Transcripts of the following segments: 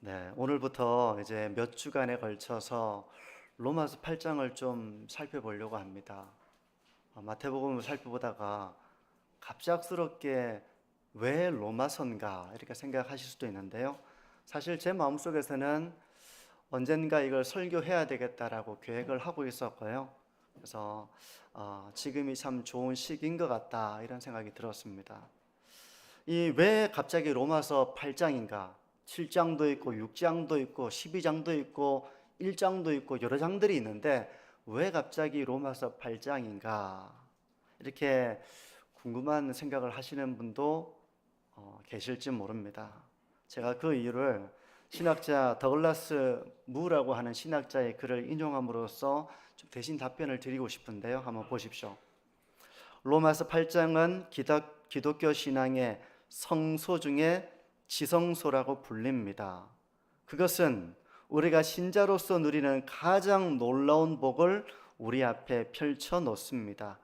네, 오늘부터 이제 몇 주간에 걸쳐서 로마서 8장을 좀 살펴보려고 합니다. 마태복음을 살펴보다가 갑작스럽게 왜 로마서인가 이렇게 생각하실 수도 있는데요. 사실 제 마음속에서는 언젠가 이걸 설교해야 되겠다라고 계획을 하고 있었고요. 그래서 지금이 참 좋은 시기인 것 같다 이런 생각이 들었습니다. 이 왜 갑자기 로마서 8장인가? 7장도 있고 6장도 있고 12장도 있고 1장도 있고 여러 장들이 있는데 왜 갑자기 로마서 8장인가? 이렇게 궁금한 생각을 하시는 분도 계실지 모릅니다. 제가 그 이유를 신학자 더글라스 무라고 하는 신학자의 글을 인용함으로써 좀 대신 답변을 드리고 싶은데요. 한번 보십시오. 로마서 8장은 기독교 신앙의 성소 중에 지성소라고 불립니다. 그것은 우리가 신자로서 누리는 가장 놀라운 복을 우리 앞에 펼쳐 놓습니다.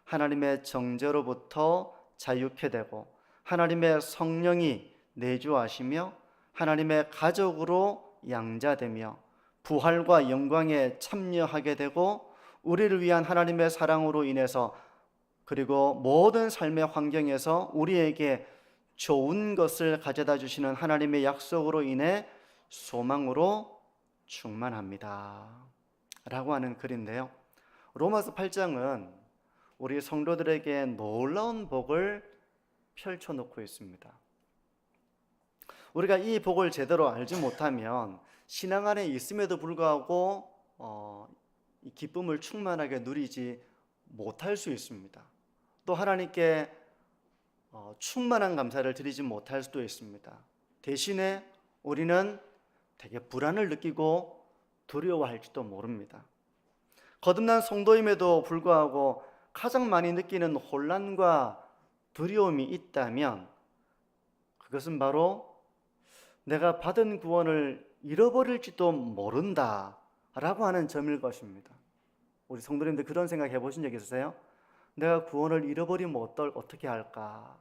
하나님의 정죄로부터 자유케 되고 하나님의 성령이 내주하시며 하나님의 가족으로 양자되며 부활과 영광에 참여하게 되고 우리를 위한 하나님의 사랑으로 인해서 그리고 모든 삶의 환경에서 우리에게 좋은 것을 가져다 주시는 하나님의 약속으로 인해 소망으로 충만합니다 라고 하는 글인데요. 로마서 8장은 우리 성도들에게 놀라운 복을 펼쳐놓고 있습니다. 우리가 이 복을 제대로 알지 못하면 신앙 안에 있음에도 불구하고 이 기쁨을 충만하게 누리지 못할 수 있습니다. 또 하나님께 충만한 감사를 드리지 못할 수도 있습니다. 대신에 우리는 되게 불안을 느끼고 두려워할지도 모릅니다. 거듭난 성도임에도 불구하고 가장 많이 느끼는 혼란과 두려움이 있다면 그것은 바로 내가 받은 구원을 잃어버릴지도 모른다 라고 하는 점일 것입니다. 우리 성도님들 그런 생각 해보신 적 있으세요? 내가 구원을 잃어버리면 어떻게 할까?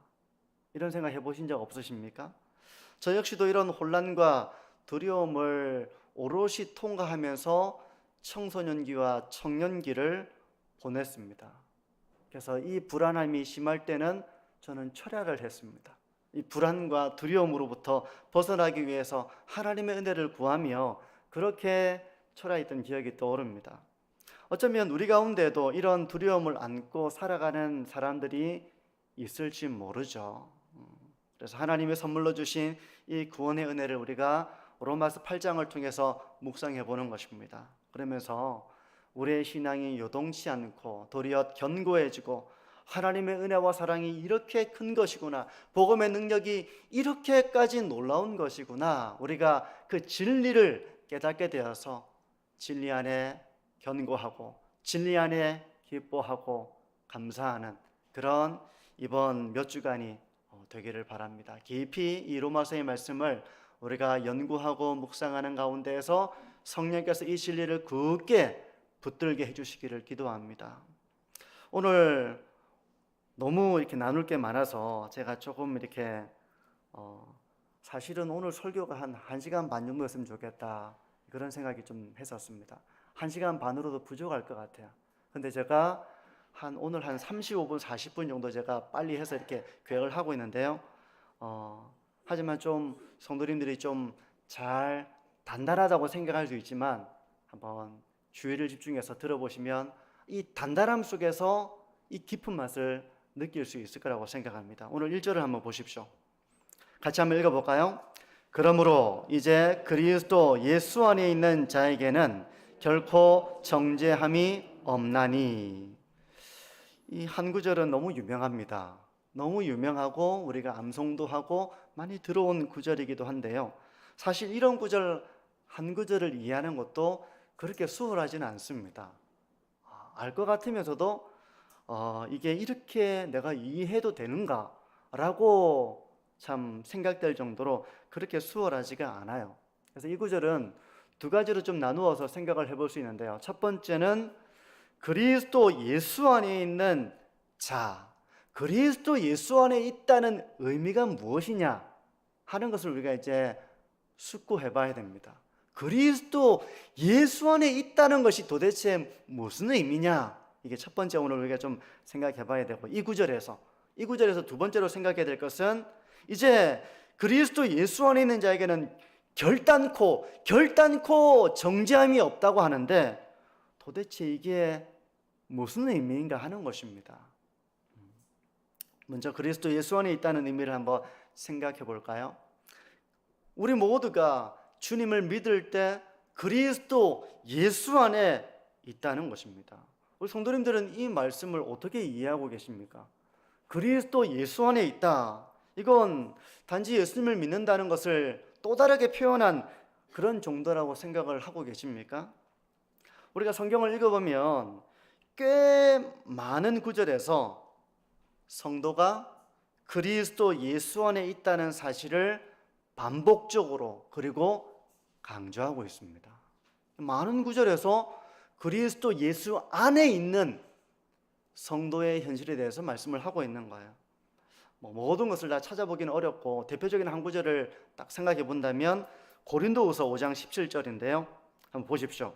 이런 생각 해보신 적 없으십니까? 저 역시도 이런 혼란과 두려움을 오롯이 통과하면서 청소년기와 청년기를 보냈습니다. 그래서 이 불안함이 심할 때는 저는 철야를 했습니다. 이 불안과 두려움으로부터 벗어나기 위해서 하나님의 은혜를 구하며 그렇게 철야했던 기억이 떠오릅니다. 어쩌면 우리 가운데도 이런 두려움을 안고 살아가는 사람들이 있을지 모르죠. 그래서 하나님의 선물로 주신 이 구원의 은혜를 우리가 로마서 8장을 통해서 묵상해 보는 것입니다. 그러면서 우리의 신앙이 요동치 않고 도리어 견고해지고 하나님의 은혜와 사랑이 이렇게 큰 것이구나, 복음의 능력이 이렇게까지 놀라운 것이구나, 우리가 그 진리를 깨닫게 되어서 진리 안에 견고하고 진리 안에 기뻐하고 감사하는 그런 이번 몇 주간이 되기를 바랍니다. 깊이 이 로마서의 말씀을 우리가 연구하고 묵상하는 가운데에서 성령께서 이 진리를 굳게 붙들게 해주시기를 기도합니다. 오늘 너무 이렇게 나눌 게 많아서 제가 조금 이렇게 사실은 오늘 설교가 한 1시간 반 정도였으면 좋겠다 그런 생각이 좀 했었습니다. 1시간 반으로도 부족할 것 같아요. 근데 제가 오늘 한 35분, 40분 정도 제가 빨리 해서 이렇게 계획을 하고 있는데요. 하지만 좀 성도님들이 좀 잘 단단하다고 생각할 수 있지만 한번 주의를 집중해서 들어보시면 이 단단함 속에서 이 깊은 맛을 느낄 수 있을 거라고 생각합니다. 오늘 1절을 한번 보십시오. 같이 한번 읽어볼까요? 그러므로 이제 그리스도 예수 안에 있는 자에게는 결코 정죄함이 없나니. 이 한 구절은 너무 유명합니다. 너무 유명하고 우리가 암송도 하고 많이 들어온 구절이기도 한데요. 사실 이런 구절 한 구절을 이해하는 것도 그렇게 수월하지는 않습니다. 알 것 같으면서도 이게 이렇게 내가 이해해도 되는가? 라고 참 생각될 정도로 그렇게 수월하지가 않아요. 그래서 이 구절은 두 가지로 좀 나누어서 생각을 해볼 수 있는데요. 첫 번째는 그리스도 예수 안에 있는 자, 그리스도 예수 안에 있다는 의미가 무엇이냐 하는 것을 우리가 이제 숙고해 봐야 됩니다. 그리스도 예수 안에 있다는 것이 도대체 무슨 의미냐? 이게 첫 번째 오늘 우리가 좀 생각해 봐야 되고, 이 구절에서 두 번째로 생각해야 될 것은 이제 그리스도 예수 안에 있는 자에게는 결단코 정죄함이 없다고 하는데 도대체 이게 무슨 의미인가 하는 것입니다. 먼저 그리스도 예수 안에 있다는 의미를 한번 생각해 볼까요? 우리 모두가 주님을 믿을 때 그리스도 예수 안에 있다는 것입니다. 우리 성도님들은 이 말씀을 어떻게 이해하고 계십니까? 그리스도 예수 안에 있다. 이건 단지 예수님을 믿는다는 것을 또 다르게 표현한 그런 정도라고 생각을 하고 계십니까? 우리가 성경을 읽어보면 꽤 많은 구절에서 성도가 그리스도 예수 안에 있다는 사실을 반복적으로 그리고 강조하고 있습니다. 많은 구절에서 그리스도 예수 안에 있는 성도의 현실에 대해서 말씀을 하고 있는 거예요. 모든 것을 다 찾아보기는 어렵고 대표적인 한 구절을 딱 생각해 본다면 고린도후서 5장 17절인데요. 한번 보십시오.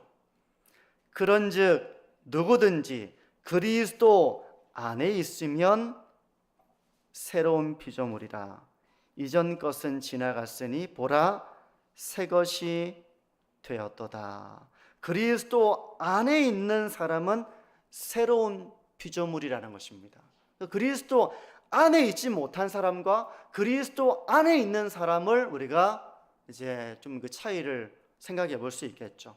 그런즉 누구든지 그리스도 안에 있으면 새로운 피조물이라. 이전 것은 지나갔으니 보라 새 것이 되었도다. 그리스도 안에 있는 사람은 새로운 피조물이라는 것입니다. 그리스도 안에 있지 못한 사람과 그리스도 안에 있는 사람을 우리가 이제 좀 그 차이를 생각해 볼 수 있겠죠.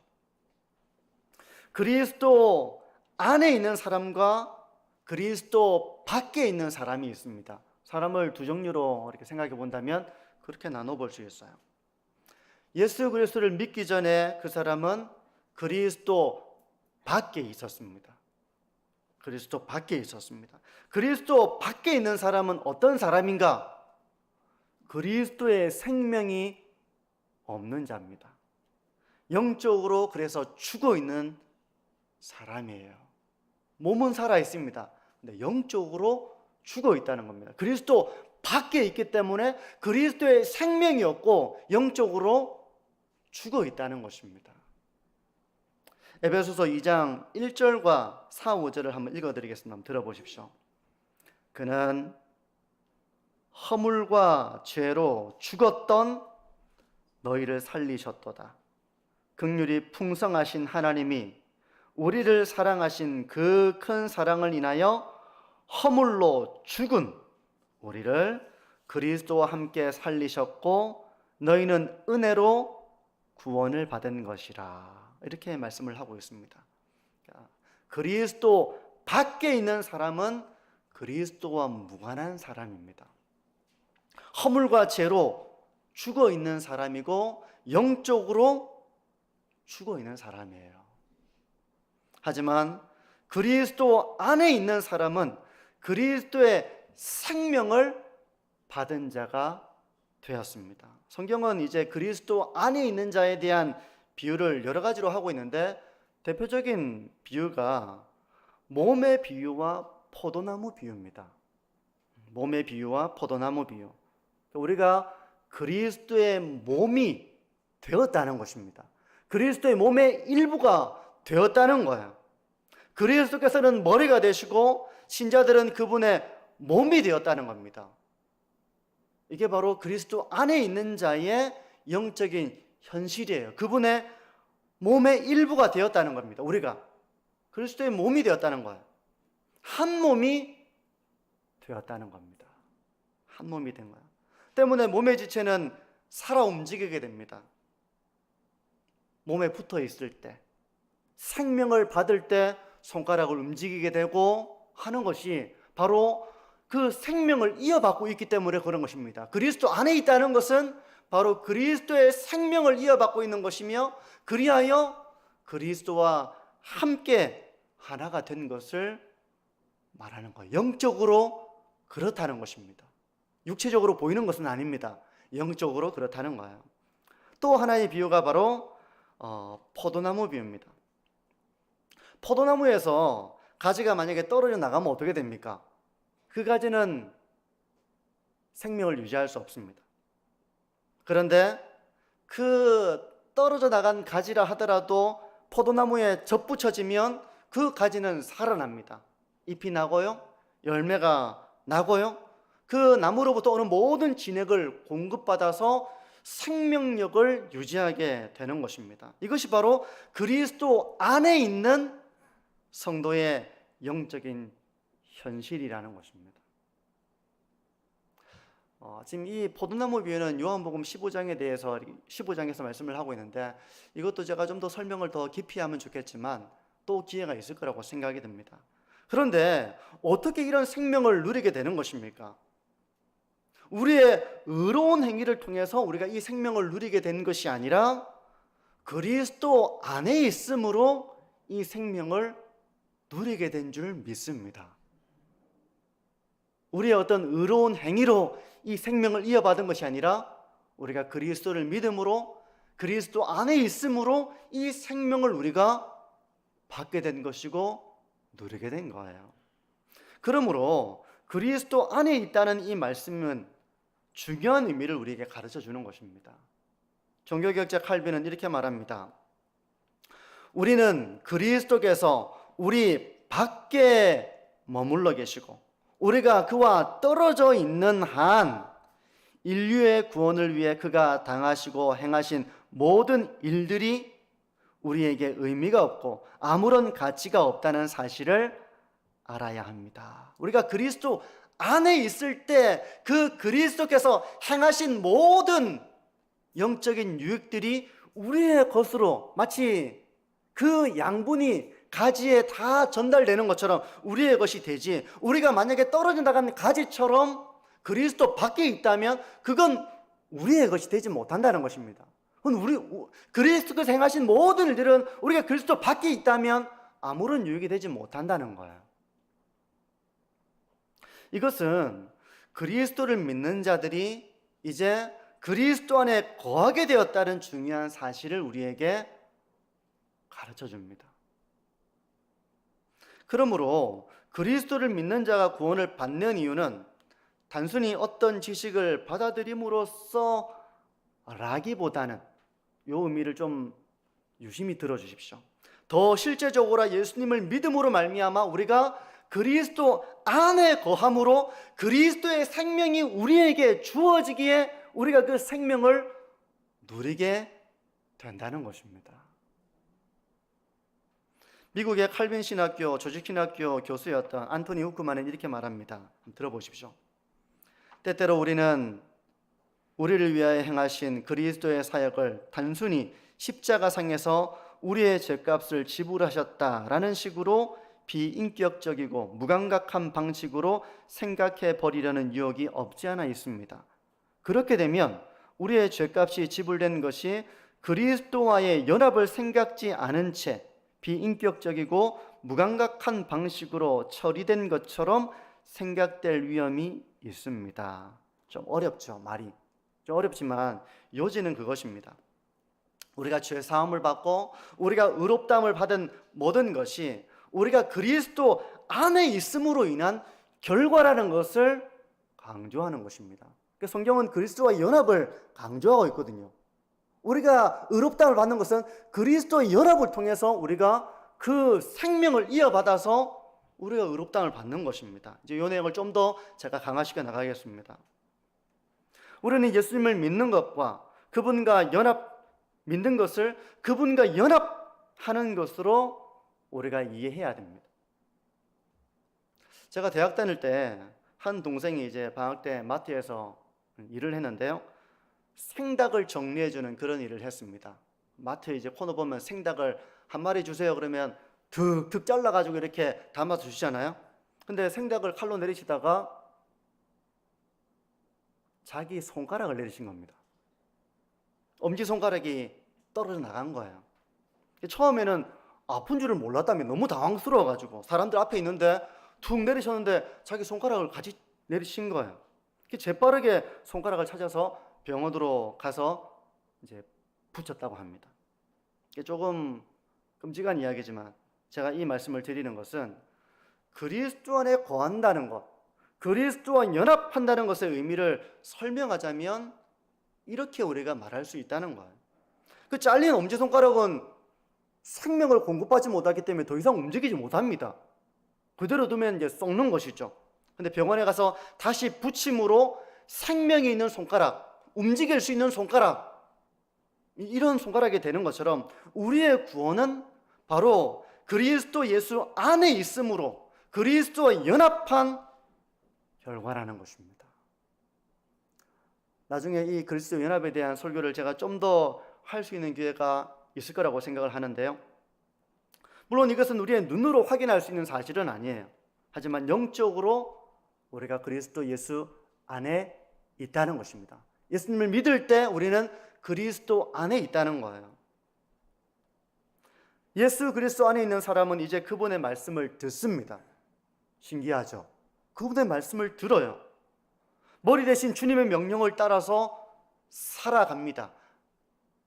그리스도 안에 있는 사람과 그리스도 밖에 있는 사람이 있습니다. 사람을 두 종류로 이렇게 생각해 본다면 그렇게 나눠 볼 수 있어요. 예수 그리스도를 믿기 전에 그 사람은 그리스도 밖에 있었습니다. 그리스도 밖에 있었습니다. 그리스도 밖에 있는 사람은 어떤 사람인가? 그리스도의 생명이 없는 자입니다. 영적으로 그래서 죽어 있는 사람이에요. 몸은 살아 있습니다. 근데 영적으로 죽어 있다는 겁니다. 그리스도 밖에 있기 때문에 그리스도의 생명이 없고 영적으로 죽어 있다는 것입니다. 에베소서 2장 1절과 4, 5절을 한번 읽어드리겠습니다. 한번 들어보십시오. 그는 허물과 죄로 죽었던 너희를 살리셨도다. 긍휼이 풍성하신 하나님이 우리를 사랑하신 그 큰 사랑을 인하여 허물로 죽은 우리를 그리스도와 함께 살리셨고 너희는 은혜로 구원을 받은 것이라. 이렇게 말씀을 하고 있습니다. 그리스도 밖에 있는 사람은 그리스도와 무관한 사람입니다. 허물과 죄로 죽어 있는 사람이고 영적으로 죽어 있는 사람이에요. 하지만 그리스도 안에 있는 사람은 그리스도의 생명을 받은 자가 되었습니다. 성경은 이제 그리스도 안에 있는 자에 대한 비유를 여러 가지로 하고 있는데 대표적인 비유가 몸의 비유와 포도나무 비유입니다. 몸의 비유와 포도나무 비유. 우리가 그리스도의 몸이 되었다는 것입니다. 그리스도의 몸의 일부가 되었다는 거예요. 그리스도께서는 머리가 되시고 신자들은 그분의 몸이 되었다는 겁니다. 이게 바로 그리스도 안에 있는 자의 영적인 현실이에요. 그분의 몸의 일부가 되었다는 겁니다. 우리가 그리스도의 몸이 되었다는 거예요. 한 몸이 되었다는 겁니다. 한 몸이 된 거예요. 때문에 몸의 지체는 살아 움직이게 됩니다. 몸에 붙어 있을 때, 생명을 받을 때 손가락을 움직이게 되고 하는 것이 바로 그 생명을 이어받고 있기 때문에 그런 것입니다. 그리스도 안에 있다는 것은 바로 그리스도의 생명을 이어받고 있는 것이며 그리하여 그리스도와 함께 하나가 된 것을 말하는 거예요. 영적으로 그렇다는 것입니다. 육체적으로 보이는 것은 아닙니다. 영적으로 그렇다는 거예요. 또 하나의 비유가 바로 포도나무 비유입니다. 포도나무에서 가지가 만약에 떨어져 나가면 어떻게 됩니까? 그 가지는 생명을 유지할 수 없습니다. 그런데 그 떨어져 나간 가지라 하더라도 포도나무에 접붙여지면 그 가지는 살아납니다. 잎이 나고요, 열매가 나고요, 그 나무로부터 오는 모든 진액을 공급받아서 생명력을 유지하게 되는 것입니다. 이것이 바로 그리스도 안에 있는 성도의 영적인 현실이라는 것입니다. 지금 이 포도나무 비유는 요한복음 15장에서 말씀을 하고 있는데, 이것도 제가 좀 더 설명을 더 깊이 하면 좋겠지만 또 기회가 있을 거라고 생각이 듭니다. 그런데 어떻게 이런 생명을 누리게 되는 것입니까? 우리의 의로운 행위를 통해서 우리가 이 생명을 누리게 된 것이 아니라 그리스도 안에 있음으로 이 생명을 누리게 된 줄 믿습니다. 우리의 어떤 의로운 행위로 이 생명을 이어받은 것이 아니라 우리가 그리스도를 믿음으로, 그리스도 안에 있음으로 이 생명을 우리가 받게 된 것이고 누리게 된 거예요. 그러므로 그리스도 안에 있다는 이 말씀은 중요한 의미를 우리에게 가르쳐 주는 것입니다. 종교개혁자 칼빈은 이렇게 말합니다. 우리는 그리스도께서 우리 밖에 머물러 계시고 우리가 그와 떨어져 있는 한 인류의 구원을 위해 그가 당하시고 행하신 모든 일들이 우리에게 의미가 없고 아무런 가치가 없다는 사실을 알아야 합니다. 우리가 그리스도 안에 있을 때 그 그리스도께서 행하신 모든 영적인 유익들이 우리의 것으로 마치 그 양분이 가지에 다 전달되는 것처럼 우리의 것이 되지, 우리가 만약에 떨어져 나간 가지처럼 그리스도 밖에 있다면 그건 우리의 것이 되지 못한다는 것입니다. 그리스도께서 행하신 모든 일들은 우리가 그리스도 밖에 있다면 아무런 유익이 되지 못한다는 거예요. 이것은 그리스도를 믿는 자들이 이제 그리스도 안에 거하게 되었다는 중요한 사실을 우리에게 가르쳐 줍니다. 그러므로 그리스도를 믿는 자가 구원을 받는 이유는 단순히 어떤 지식을 받아들임으로써 라기보다는 이 의미를 좀 유심히 들어주십시오. 더 실제적으로 예수님을 믿음으로 말미암아 우리가 그리스도 안에 거함으로 그리스도의 생명이 우리에게 주어지기에 우리가 그 생명을 누리게 된다는 것입니다. 미국의 칼빈 신학교, 조직 신학교 교수였던 안토니 후크만은 이렇게 말합니다. 한번 들어보십시오. 때때로 우리는 우리를 위하여 행하신 그리스도의 사역을 단순히 십자가상에서 우리의 죄값을 지불하셨다라는 식으로 비인격적이고 무감각한 방식으로 생각해 버리려는 유혹이 없지 않아 있습니다. 그렇게 되면 우리의 죄값이 지불된 것이 그리스도와의 연합을 생각지 않은 채 비인격적이고 무감각한 방식으로 처리된 것처럼 생각될 위험이 있습니다. 좀 어렵죠, 말이. 좀 어렵지만 요지는 그것입니다. 우리가 죄 사함을 받고 우리가 의롭다함을 받은 모든 것이 우리가 그리스도 안에 있음으로 인한 결과라는 것을 강조하는 것입니다. 성경은 그리스도와 연합을 강조하고 있거든요. 우리가 의롭다함을 받는 것은 그리스도의 연합을 통해서 우리가 그 생명을 이어받아서 우리가 의롭다함을 받는 것입니다. 이제 이 내용을 좀 더 제가 강화시켜 나가겠습니다. 우리는 예수님을 믿는 것과 그분과 믿는 것을 그분과 연합하는 것으로 우리가 이해해야 됩니다. 제가 대학 다닐 때 한 동생이 이제 방학 때 마트에서 일을 했는데요. 생닭을 정리해주는 그런 일을 했습니다. 마트 이제 코너 보면 생닭을 한 마리 주세요 그러면 득득 잘라가지고 이렇게 담아서 주시잖아요. 근데 생닭을 칼로 내리시다가 자기 손가락을 내리신 겁니다. 엄지손가락이 떨어져 나간 거예요. 처음에는 아픈 줄을 몰랐다며 너무 당황스러워가지고 사람들 앞에 있는데 툭 내리셨는데 자기 손가락을 같이 내리신 거예요. 재빠르게 손가락을 찾아서 병원으로 가서 이제 붙였다고 합니다. 조금 끔찍한 이야기지만 제가 이 말씀을 드리는 것은 그리스도 안에 거한다는 것, 그리스도와 연합한다는 것의 의미를 설명하자면 이렇게 우리가 말할 수 있다는 거예요. 그 잘린 엄지손가락은 생명을 공급받지 못하기 때문에 더 이상 움직이지 못합니다. 그대로 두면 이제 썩는 것이죠. 근데 병원에 가서 다시 붙임으로 생명이 있는 손가락, 움직일 수 있는 손가락, 이런 손가락이 되는 것처럼 우리의 구원은 바로 그리스도 예수 안에 있으므로 그리스도와 연합한 결과라는 것입니다. 나중에 이 그리스도 연합에 대한 설교를 제가 좀 더 할 수 있는 기회가 있을 거라고 생각을 하는데요. 물론 이것은 우리의 눈으로 확인할 수 있는 사실은 아니에요. 하지만 영적으로 우리가 그리스도 예수 안에 있다는 것입니다. 예수님을 믿을 때 우리는 그리스도 안에 있다는 거예요. 예수 그리스도 안에 있는 사람은 이제 그분의 말씀을 듣습니다. 신기하죠? 그분의 말씀을 들어요. 머리 대신 주님의 명령을 따라서 살아갑니다.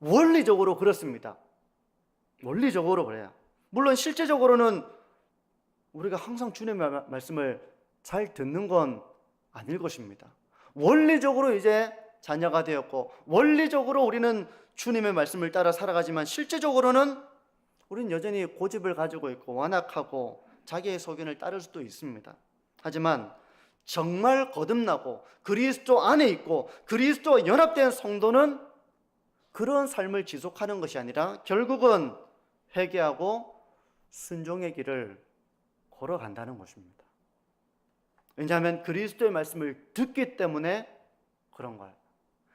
원리적으로 그렇습니다. 원리적으로 그래요. 물론 실제적으로는 우리가 항상 주님의 말씀을 잘 듣는 건 아닐 것입니다. 원리적으로 이제 자녀가 되었고 원리적으로 우리는 주님의 말씀을 따라 살아가지만 실제적으로는 우리는 여전히 고집을 가지고 있고 완악하고 자기의 소견을 따를 수도 있습니다. 하지만 정말 거듭나고 그리스도 안에 있고 그리스도와 연합된 성도는 그런 삶을 지속하는 것이 아니라 결국은 회개하고 순종의 길을 걸어간다는 것입니다. 왜냐하면 그리스도의 말씀을 듣기 때문에 그런 거예요.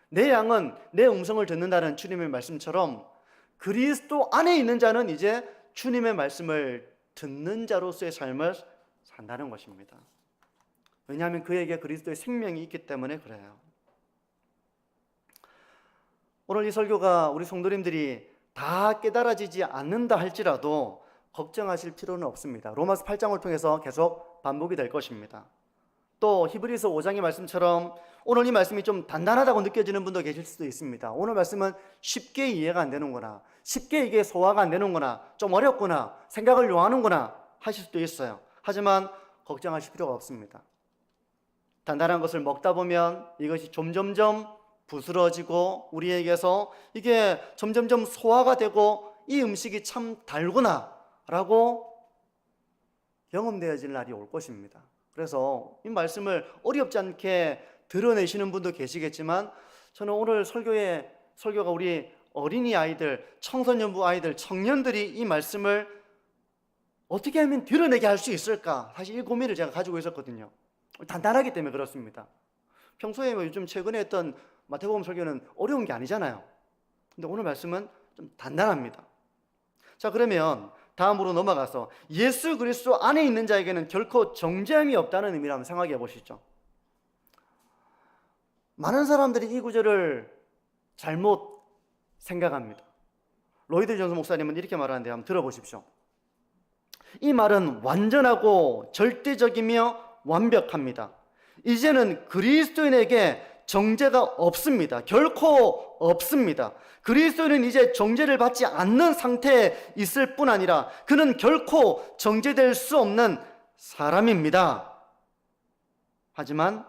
내 양은 내 음성을 듣는다는 주님의 말씀처럼 그리스도 안에 있는 자는 이제 주님의 말씀을 듣는 자로서의 삶을 산다는 것입니다. 왜냐하면 그에게 그리스도의 생명이 있기 때문에 그래요. 오늘 이 설교가 우리 성도님들이 다 깨달아지지 않는다 할지라도 걱정하실 필요는 없습니다. 로마서 8장을 통해서 계속 반복이 될 것입니다. 또 히브리서 5장의 말씀처럼 오늘 이 말씀이 좀 단단하다고 느껴지는 분도 계실 수도 있습니다. 오늘 말씀은 쉽게 이해가 안 되는구나, 쉽게 이게 소화가 안 되는구나, 좀 어렵구나, 생각을 요하는구나 하실 수도 있어요. 하지만 걱정하실 필요가 없습니다. 단단한 것을 먹다 보면 이것이 점점점 부스러지고 우리에게서 이게 점점점 소화가 되고 이 음식이 참 달구나 라고 경험되어질 날이 올 것입니다. 그래서 이 말씀을 어렵지 않게 드러내시는 분도 계시겠지만 저는 오늘 설교가 우리 어린이 아이들, 청소년부 아이들, 청년들이 이 말씀을 어떻게 하면 드러내게 할 수 있을까? 사실 이 고민을 제가 가지고 있었거든요. 단단하기 때문에 그렇습니다. 평소에 요즘 최근에 했던 마태복음 설교는 어려운 게 아니잖아요. 근데 오늘 말씀은 좀 단단합니다. 자, 그러면 다음으로 넘어가서 예수 그리스도 안에 있는 자에게는 결코 정죄함이 없다는 의미를 한번 생각해 보시죠. 많은 사람들이 이 구절을 잘못 생각합니다. 로이드 존스 목사님은 이렇게 말하는데 한번 들어보십시오. 이 말은 완전하고 절대적이며 완벽합니다. 이제는 그리스도인에게 정죄가 없습니다. 결코 없습니다. 그리스도인은 이제 정죄를 받지 않는 상태에 있을 뿐 아니라 그는 결코 정죄될 수 없는 사람입니다. 하지만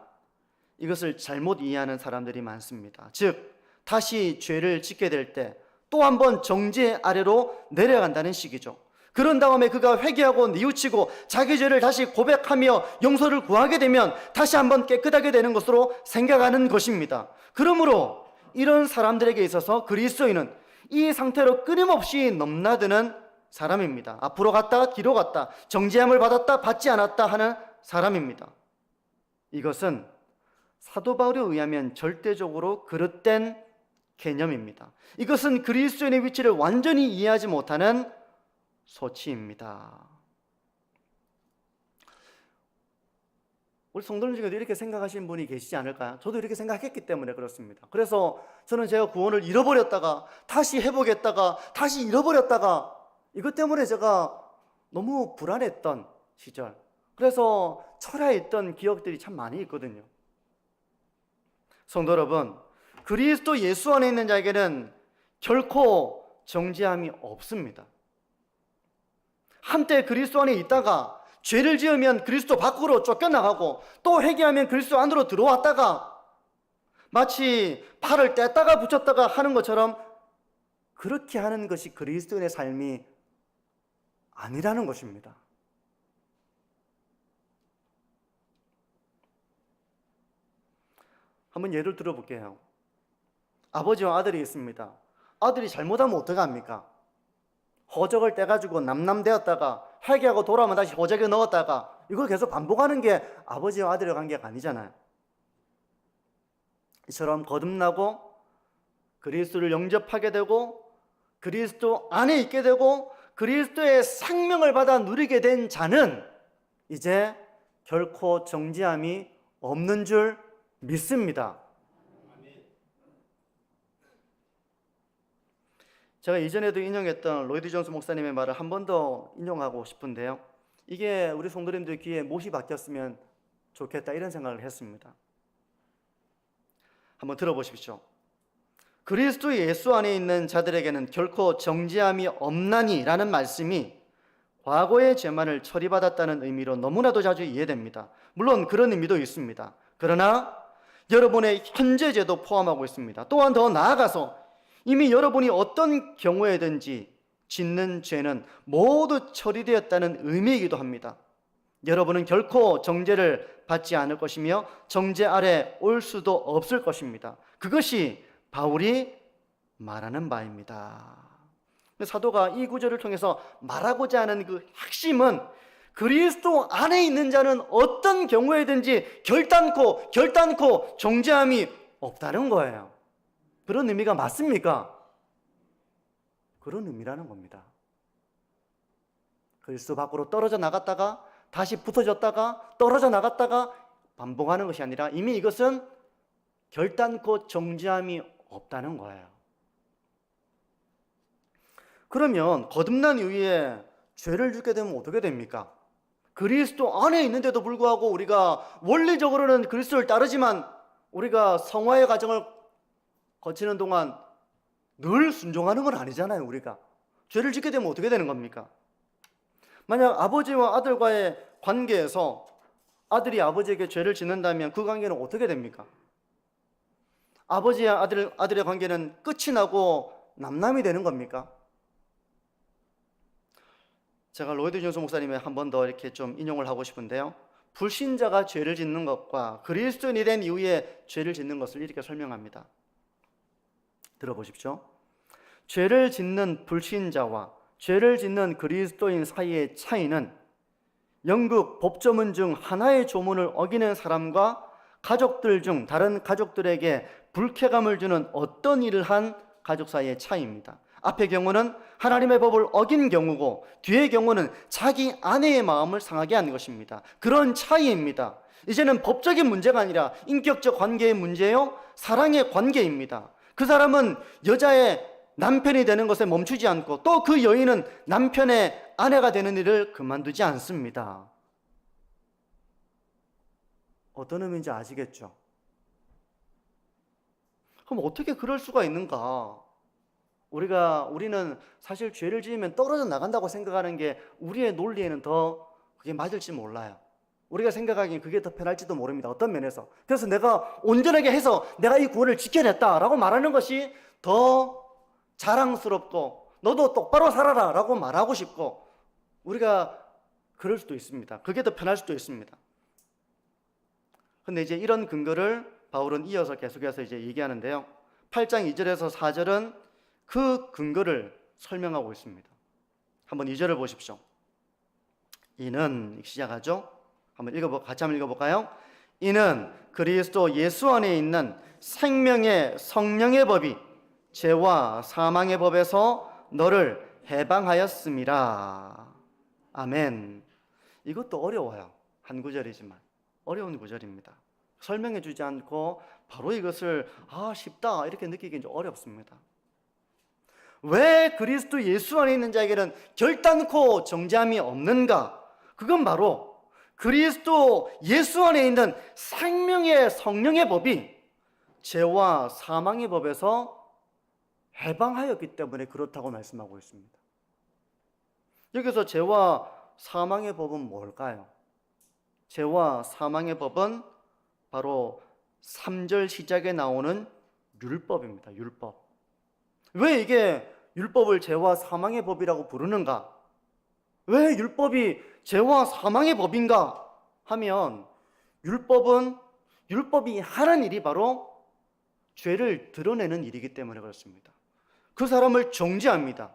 이것을 잘못 이해하는 사람들이 많습니다. 즉, 다시 죄를 짓게 될 때 또 한 번 정죄 아래로 내려간다는 식이죠. 그런 다음에 그가 회개하고 뉘우치고 자기 죄를 다시 고백하며 용서를 구하게 되면 다시 한번 깨끗하게 되는 것으로 생각하는 것입니다. 그러므로 이런 사람들에게 있어서 그리스도인은 이 상태로 끊임없이 넘나드는 사람입니다. 앞으로 갔다 뒤로 갔다, 정죄함을 받았다 받지 않았다 하는 사람입니다. 이것은 사도 바울에 의하면 절대적으로 그릇된 개념입니다. 이것은 그리스도인의 위치를 완전히 이해하지 못하는 소치입니다. 우리 성도님 중에도 이렇게 생각하시는 분이 계시지 않을까요? 저도 이렇게 생각했기 때문에 그렇습니다. 그래서 저는 제가 구원을 잃어버렸다가 다시 회복했다가 다시 잃어버렸다가 이것 때문에 제가 너무 불안했던 시절, 그래서 철야했던 기억들이 참 많이 있거든요. 성도 여러분, 그리스도 예수 안에 있는 자에게는 결코 정죄함이 없습니다. 한때 그리스도 안에 있다가 죄를 지으면 그리스도 밖으로 쫓겨나가고 또 회개하면 그리스도 안으로 들어왔다가 마치 팔을 뗐다가 붙였다가 하는 것처럼 그렇게 하는 것이 그리스도인의 삶이 아니라는 것입니다. 한번 예를 들어볼게요. 아버지와 아들이 있습니다. 아들이 잘못하면 어떡합니까? 호적을 떼가지고 남남되었다가 회개하고 돌아오면 다시 호적에 넣었다가 이걸 계속 반복하는 게 아버지와 아들의 관계가 아니잖아요. 이처럼 거듭나고 그리스도를 영접하게 되고 그리스도 안에 있게 되고 그리스도의 생명을 받아 누리게 된 자는 이제 결코 정죄함이 없는 줄 믿습니다. 제가 이전에도 인용했던 로이드 존스 목사님의 말을 한 번 더 인용하고 싶은데요. 이게 우리 성도님들 귀에 못이 박혔으면 좋겠다 이런 생각을 했습니다. 한번 들어보십시오. 그리스도 예수 안에 있는 자들에게는 결코 정죄함이 없나니 라는 말씀이 과거의 죄만을 처리받았다는 의미로 너무나도 자주 이해됩니다. 물론 그런 의미도 있습니다. 그러나 여러분의 현재 죄도 포함하고 있습니다. 또한 더 나아가서 이미 여러분이 어떤 경우에든지 짓는 죄는 모두 처리되었다는 의미이기도 합니다. 여러분은 결코 정죄를 받지 않을 것이며 정죄 아래 올 수도 없을 것입니다. 그것이 바울이 말하는 바입니다. 사도가 이 구절을 통해서 말하고자 하는 그 핵심은 그리스도 안에 있는 자는 어떤 경우에든지 결단코 정죄함이 없다는 거예요. 그런 의미가 맞습니까? 그런 의미라는 겁니다. 그리스도 밖으로 떨어져 나갔다가 다시 붙어졌다가 떨어져 나갔다가 반복하는 것이 아니라 이미 이것은 결단코 정죄함이 없다는 거예요. 그러면 거듭난 이후에 죄를 짓게 되면 어떻게 됩니까? 그리스도 안에 있는데도 불구하고 우리가 원리적으로는 그리스도를 따르지만 우리가 성화의 과정을 거치는 동안 늘 순종하는 건 아니잖아요. 우리가 죄를 짓게 되면 어떻게 되는 겁니까? 만약 아버지와 아들과의 관계에서 아들이 아버지에게 죄를 짓는다면 그 관계는 어떻게 됩니까? 아버지와 아들의 관계는 끝이 나고 남남이 되는 겁니까? 제가 로이드 존스 목사님의 한 번 더 이렇게 좀 인용을 하고 싶은데요. 불신자가 죄를 짓는 것과 그리스도인이 된 이후에 죄를 짓는 것을 이렇게 설명합니다. 들어보십시오. 죄를 짓는 불신자와 죄를 짓는 그리스도인 사이의 차이는 영국 법조문 중 하나의 조문을 어기는 사람과 가족들 중 다른 가족들에게 불쾌감을 주는 어떤 일을 한 가족 사이의 차이입니다. 앞의 경우는 하나님의 법을 어긴 경우고 뒤의 경우는 자기 아내의 마음을 상하게 한 것입니다. 그런 차이입니다. 이제는 법적인 문제가 아니라 인격적 관계의 문제요, 사랑의 관계입니다. 그 사람은 여자의 남편이 되는 것에 멈추지 않고 또 그 여인은 남편의 아내가 되는 일을 그만두지 않습니다. 어떤 의미인지 아시겠죠? 그럼 어떻게 그럴 수가 있는가? 우리는 사실 죄를 지으면 떨어져 나간다고 생각하는 게 우리의 논리에는 더 그게 맞을지 몰라요. 우리가 생각하기엔 그게 더 편할지도 모릅니다. 어떤 면에서. 그래서 내가 온전하게 해서 내가 이 구원을 지켜냈다라고 말하는 것이 더 자랑스럽고 너도 똑바로 살아라 라고 말하고 싶고 우리가 그럴 수도 있습니다. 그게 더 편할 수도 있습니다. 근데 이제 이런 근거를 바울은 이어서 계속해서 이제 얘기하는데요. 8장 2절에서 4절은 그 근거를 설명하고 있습니다. 한번 2절을 보십시오. 이는 시작하죠. 같이 한번 읽어볼까요? 이는 그리스도 예수 안에 있는 생명의 성령의 법이 죄와 사망의 법에서 너를 해방하였음이라. 아멘. 이것도 어려워요. 한 구절이지만 어려운 구절입니다. 설명해 주지 않고 바로 이것을 쉽다 이렇게 느끼기 좀 어렵습니다. 왜 그리스도 예수 안에 있는 자에게는 결단코 정죄함이 없는가? 그건 바로 그리스도 예수 안에 있는 생명의 성령의 법이 죄와 사망의 법에서 해방하였기 때문에 그렇다고 말씀하고 있습니다. 여기서 죄와 사망의 법은 뭘까요? 죄와 사망의 법은 바로 3절 시작에 나오는 율법입니다. 율법. 왜 이게 율법을 죄와 사망의 법이라고 부르는가? 왜 율법이 죄와 사망의 법인가? 하면 율법이 하는 일이 바로 죄를 드러내는 일이기 때문에 그렇습니다. 그 사람을 정죄합니다.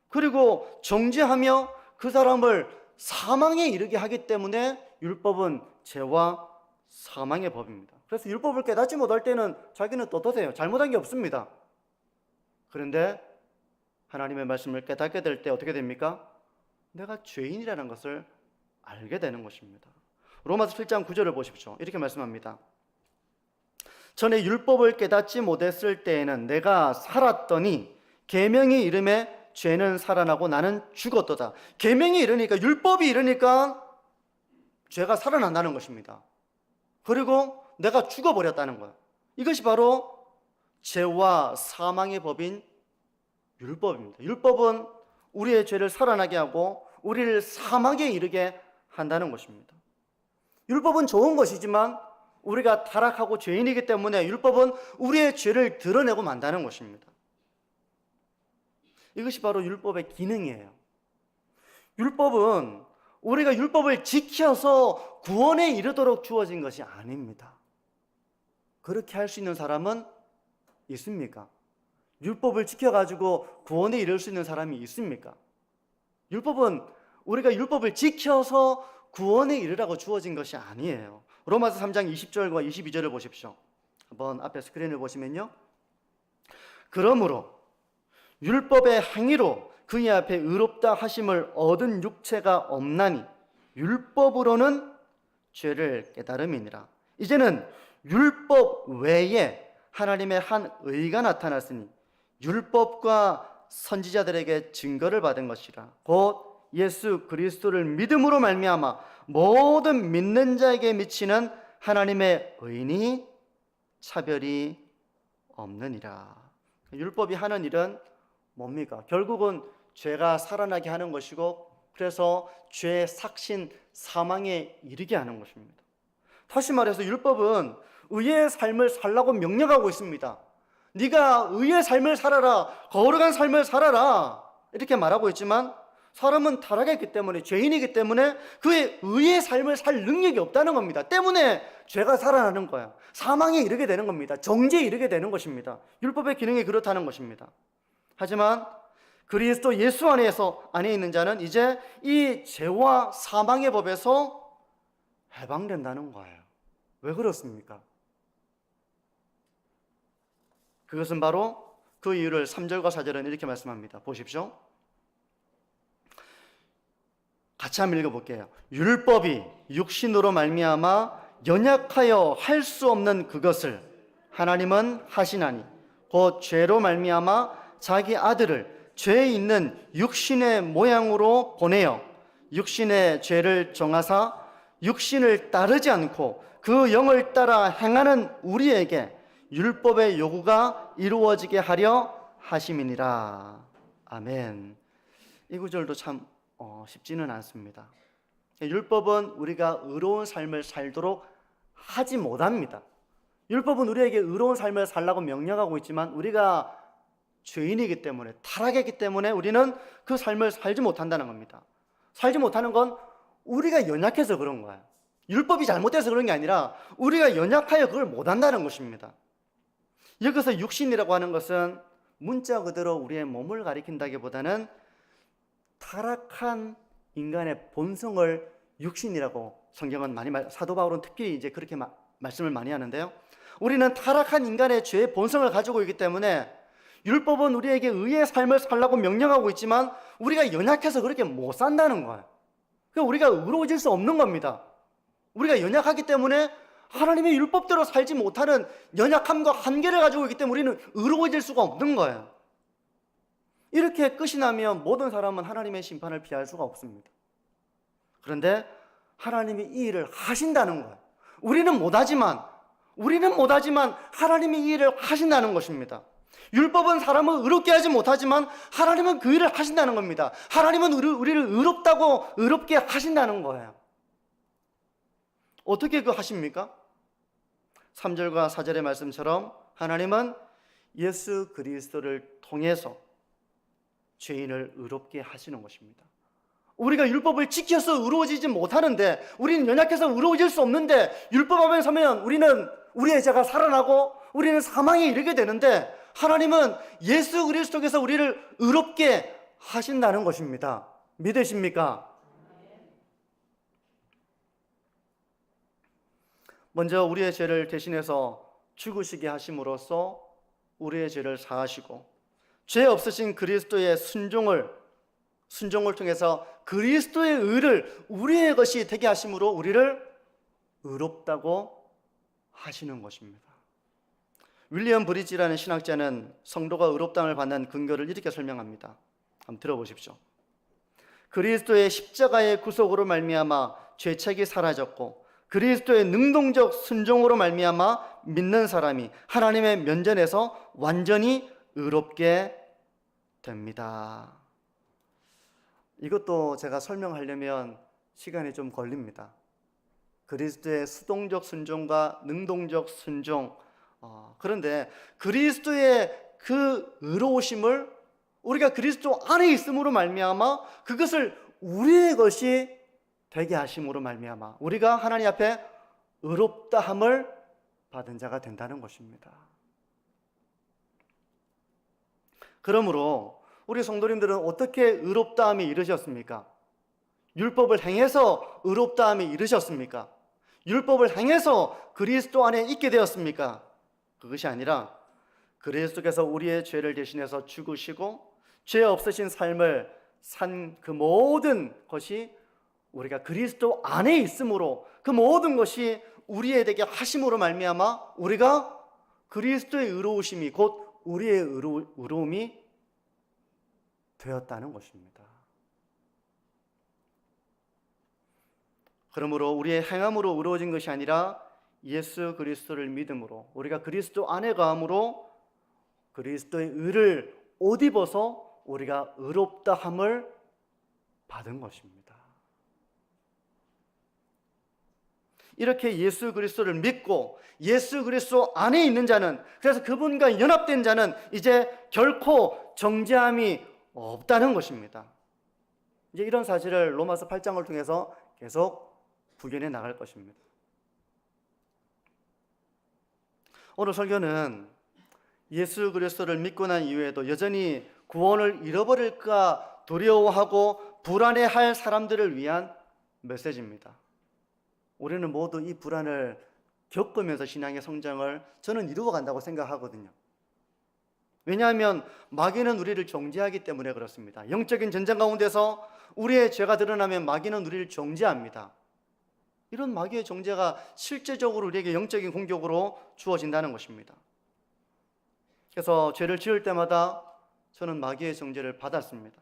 그리고 정죄하며 그 사람을 사망에 이르게 하기 때문에 율법은 죄와 사망의 법입니다. 그래서 율법을 깨닫지 못할 때는 자기는 떳떳해요. 잘못한 게 없습니다. 그런데 하나님의 말씀을 깨닫게 될 때 어떻게 됩니까? 내가 죄인이라는 것을 알게 되는 것입니다. 로마서 7장 9절을 보십시오. 이렇게 말씀합니다. 전에 율법을 깨닫지 못했을 때에는 내가 살았더니 계명이 이름에 죄는 살아나고 나는 죽었도다. 계명이 이르니까, 율법이 이르니까 죄가 살아난다는 것입니다. 그리고 내가 죽어버렸다는 거예요. 이것이 바로 죄와 사망의 법인 율법입니다. 율법은 우리의 죄를 살아나게 하고 우리를 사망에 이르게 한다는 것입니다. 율법은 좋은 것이지만 우리가 타락하고 죄인이기 때문에 율법은 우리의 죄를 드러내고 만다는 것입니다. 이것이 바로 율법의 기능이에요. 율법은 우리가 율법을 지켜서 구원에 이르도록 주어진 것이 아닙니다. 그렇게 할 수 있는 사람은 있습니까? 율법을 지켜가지고 구원에 이를 수 있는 사람이 있습니까? 율법은 우리가 율법을 지켜서 구원에 이르라고 주어진 것이 아니에요. 로마서 3장 20절과 22절을 보십시오. 한번 앞에 스크린을 보시면요. 그러므로 율법의 행위로 그의 앞에 의롭다 하심을 얻은 육체가 없나니 율법으로는 죄를 깨달음이니라. 이제는 율법 외에 하나님의 한 의가 나타났으니 율법과 선지자들에게 증거를 받은 것이라. 곧 예수 그리스도를 믿음으로 말미암아 모든 믿는 자에게 미치는 하나님의 의니 차별이 없느니라. 율법이 하는 일은 뭡니까? 결국은 죄가 살아나게 하는 것이고, 그래서 죄의 삭신 사망에 이르게 하는 것입니다. 다시 말해서 율법은 의의 삶을 살라고 명령하고 있습니다. 네가 의의 삶을 살아라, 거룩한 삶을 살아라, 이렇게 말하고 있지만 사람은 타락했기 때문에, 죄인이기 때문에 그의 의의 삶을 살 능력이 없다는 겁니다. 때문에 죄가 살아나는 거야. 사망에 이르게 되는 겁니다. 정죄에 이르게 되는 것입니다. 율법의 기능이 그렇다는 것입니다. 하지만 그리스도 예수 안에 있는 자는 이제 이 죄와 사망의 법에서 해방된다는 거예요. 왜 그렇습니까? 그것은 바로 그 이유를 3절과 4절은 이렇게 말씀합니다. 보십시오. 같이 한번 읽어볼게요. 율법이 육신으로 말미암아 연약하여 할 수 없는 그것을 하나님은 하시나니 곧 죄로 말미암아 자기 아들을 죄 있는 육신의 모양으로 보내어 육신의 죄를 정하사 육신을 따르지 않고 그 영을 따라 행하는 우리에게 율법의 요구가 이루어지게 하려 하심이니라. 아멘. 이 구절도 참 쉽지는 않습니다. 율법은 우리가 의로운 삶을 살도록 하지 못합니다. 율법은 우리에게 의로운 삶을 살라고 명령하고 있지만 우리가 죄인이기 때문에, 타락했기 때문에 우리는 그 삶을 살지 못한다는 겁니다. 살지 못하는 건 우리가 연약해서 그런 거예요. 율법이 잘못돼서 그런 게 아니라 우리가 연약하여 그걸 못한다는 것입니다. 여기서 육신이라고 하는 것은 문자 그대로 우리의 몸을 가리킨다기보다는 타락한 인간의 본성을 육신이라고 성경은 많이 사도 바울은 특히 이제 그렇게 말씀을 많이 하는데요. 우리는 타락한 인간의 죄의 본성을 가지고 있기 때문에 율법은 우리에게 의의 삶을 살라고 명령하고 있지만 우리가 연약해서 그렇게 못 산다는 거예요. 그러니까 우리가 의로워질 수 없는 겁니다. 우리가 연약하기 때문에 하나님의 율법대로 살지 못하는 연약함과 한계를 가지고 있기 때문에 우리는 의로워질 수가 없는 거예요. 이렇게 끝이 나면 모든 사람은 하나님의 심판을 피할 수가 없습니다. 그런데 하나님이 이 일을 하신다는 거예요. 우리는 못하지만 하나님이 이 일을 하신다는 것입니다. 율법은 사람을 의롭게 하지 못하지만 하나님은 그 일을 하신다는 겁니다. 하나님은 우리를 의롭게 하신다는 거예요. 어떻게 그 하십니까? 3절과 4절의 말씀처럼 하나님은 예수 그리스도를 통해서 죄인을 의롭게 하시는 것입니다. 우리가 율법을 지켜서 의로워지지 못하는데, 우리는 연약해서 의로워질 수 없는데, 율법 앞에 서면 우리는 우리의 죄가 살아나고 우리는 사망에 이르게 되는데, 하나님은 예수 그리스도께서 우리를 의롭게 하신다는 것입니다. 믿으십니까? 먼저 우리의 죄를 대신해서 죽으시게 하심으로써 우리의 죄를 사하시고, 죄 없으신 그리스도의 순종을 통해서 그리스도의 의를 우리의 것이 되게 하심으로 우리를 의롭다고 하시는 것입니다. 윌리엄 브리지라는 신학자는 성도가 의롭다함을 받는 근거를 이렇게 설명합니다. 한번 들어보십시오. 그리스도의 십자가의 구속으로 말미암아 죄책이 사라졌고, 그리스도의 능동적 순종으로 말미암아 믿는 사람이 하나님의 면전에서 완전히 의롭게 됩니다. 이것도 제가 설명하려면 시간이 좀 걸립니다. 그리스도의 수동적 순종과 능동적 순종, 그런데 그리스도의 그 의로우심을 우리가 그리스도 안에 있음으로 말미암아 그것을 우리의 것이 되게 하심으로 말미암아 우리가 하나님 앞에 의롭다함을 받은 자가 된다는 것입니다. 그러므로 우리 성도님들은 어떻게 의롭다함에 이르셨습니까? 율법을 행해서 의롭다함에 이르셨습니까? 율법을 행해서 그리스도 안에 있게 되었습니까? 그것이 아니라 그리스도께서 우리의 죄를 대신해서 죽으시고 죄 없으신 삶을 산 그 모든 것이 우리가 그리스도 안에 있으므로 그 모든 것이 우리에게 하심으로 말미암아 우리가 그리스도의 의로우심이 곧 우리의 의로움이 되었다는 것입니다. 그러므로 우리의 행함으로 의로워진 것이 아니라 예수 그리스도를 믿음으로 우리가 그리스도 안에 거함으로 그리스도의 의를 옷 입어서 우리가 의롭다함을 받은 것입니다. 이렇게 예수 그리스도를 믿고 예수 그리스도 안에 있는 자는, 그래서 그분과 연합된 자는 이제 결코 정죄함이 없다는 것입니다. 이제 이런 사실을 로마서 8장을 통해서 계속 부연해 나갈 것입니다. 오늘 설교는 예수 그리스도를 믿고 난 이후에도 여전히 구원을 잃어버릴까 두려워하고 불안해할 사람들을 위한 메시지입니다. 우리는 모두 이 불안을 겪으면서 신앙의 성장을 저는 이루어 간다고 생각하거든요. 왜냐하면 마귀는 우리를 정죄하기 때문에 그렇습니다. 영적인 전쟁 가운데서 우리의 죄가 드러나면 마귀는 우리를 정죄합니다. 이런 마귀의 정죄가 실제적으로 우리에게 영적인 공격으로 주어진다는 것입니다. 그래서 죄를 지을 때마다 저는 마귀의 정죄를 받았습니다.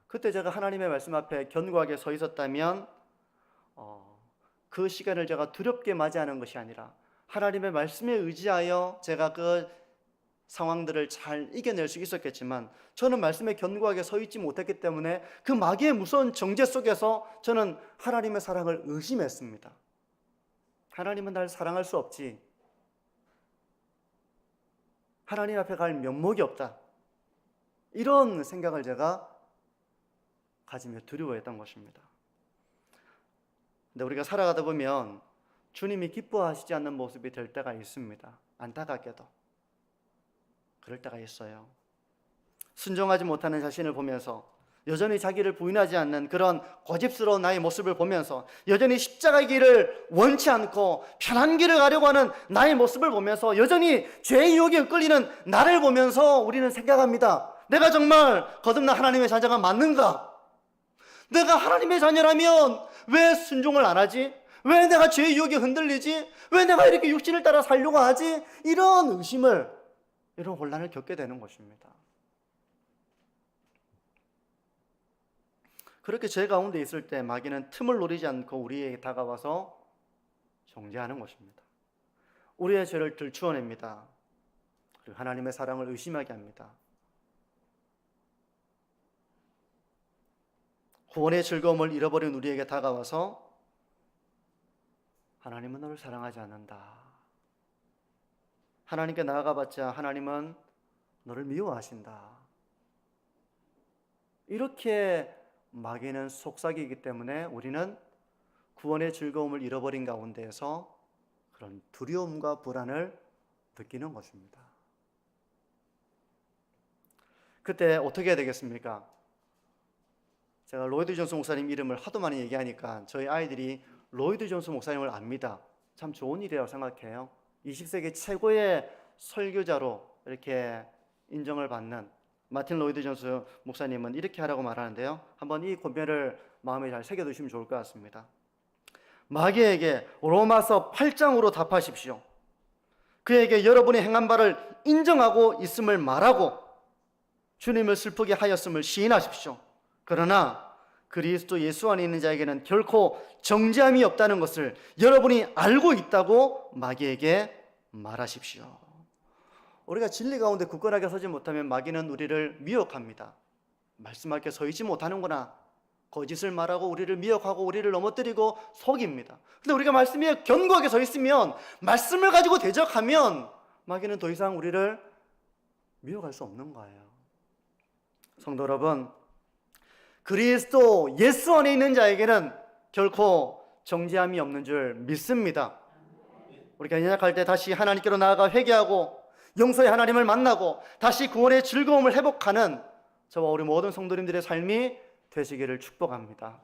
그때 제가 하나님의 말씀 앞에 견고하게 서 있었다면 그 시간을 제가 두렵게 맞이하는 것이 아니라 하나님의 말씀에 의지하여 제가 그 상황들을 잘 이겨낼 수 있었겠지만, 저는 말씀에 견고하게 서 있지 못했기 때문에 그 마귀의 무서운 정죄 속에서 저는 하나님의 사랑을 의심했습니다. 하나님은 날 사랑할 수 없지, 하나님 앞에 갈 면목이 없다, 이런 생각을 제가 가지며 두려워했던 것입니다. 근데 우리가 살아가다 보면 주님이 기뻐하시지 않는 모습이 될 때가 있습니다. 안타깝게도 그럴 때가 있어요. 순종하지 못하는 자신을 보면서, 여전히 자기를 부인하지 않는 그런 고집스러운 나의 모습을 보면서, 여전히 십자가의 길을 원치 않고 편한 길을 가려고 하는 나의 모습을 보면서, 여전히 죄의 유혹에 끌리는 나를 보면서 우리는 생각합니다. 내가 정말 거듭난 하나님의 자녀가 맞는가? 내가 하나님의 자녀라면 왜 순종을 안 하지? 왜 내가 죄의 유혹에 흔들리지? 왜 내가 이렇게 육신을 따라 살려고 하지? 이런 의심을, 이런 혼란을 겪게 되는 것입니다. 그렇게 죄 가운데 있을 때 마귀는 틈을 노리지 않고 우리에게 다가와서 정죄하는 것입니다. 우리의 죄를 들추어냅니다. 그리고 하나님의 사랑을 의심하게 합니다. 구원의 즐거움을 잃어버린 우리에게 다가와서 하나님은 너를 사랑하지 않는다, 하나님께 나아가봤자 하나님은 너를 미워하신다, 이렇게 마귀는 속삭이기 때문에 우리는 구원의 즐거움을 잃어버린 가운데에서 그런 두려움과 불안을 느끼는 것입니다. 그때 어떻게 해야 되겠습니까? 제가 로이드 존스 목사님 이름을 하도 많이 얘기하니까 저희 아이들이 로이드 존스 목사님을 압니다. 참 좋은 일이라고 생각해요. 20세기 최고의 설교자로 이렇게 인정을 받는 마틴 로이드 존스 목사님은 이렇게 하라고 말하는데요. 한번 이 권면을 마음에 잘 새겨두시면 좋을 것 같습니다. 마귀에게 로마서 8장으로 답하십시오. 그에게 여러분이 행한 바를 인정하고 있음을 말하고 주님을 슬프게 하였음을 시인하십시오. 그러나 그리스도 예수 안에 있는 자에게는 결코 정죄함이 없다는 것을 여러분이 알고 있다고 마귀에게 말하십시오. 우리가 진리 가운데 굳건하게 서지 못하면 마귀는 우리를 미혹합니다. 말씀할 게 서 있지 못하는구나. 거짓을 말하고 우리를 미혹하고 우리를 넘어뜨리고 속입니다. 근데 우리가 말씀에 견고하게 서 있으면, 말씀을 가지고 대적하면 마귀는 더 이상 우리를 미혹할 수 없는 거예요. 성도 여러분, 그리스도 예수 안에 있는 자에게는 결코 정죄함이 없는 줄 믿습니다. 우리가 연약할 때 다시 하나님께로 나아가 회개하고 용서의 하나님을 만나고 다시 구원의 즐거움을 회복하는 저와 우리 모든 성도님들의 삶이 되시기를 축복합니다.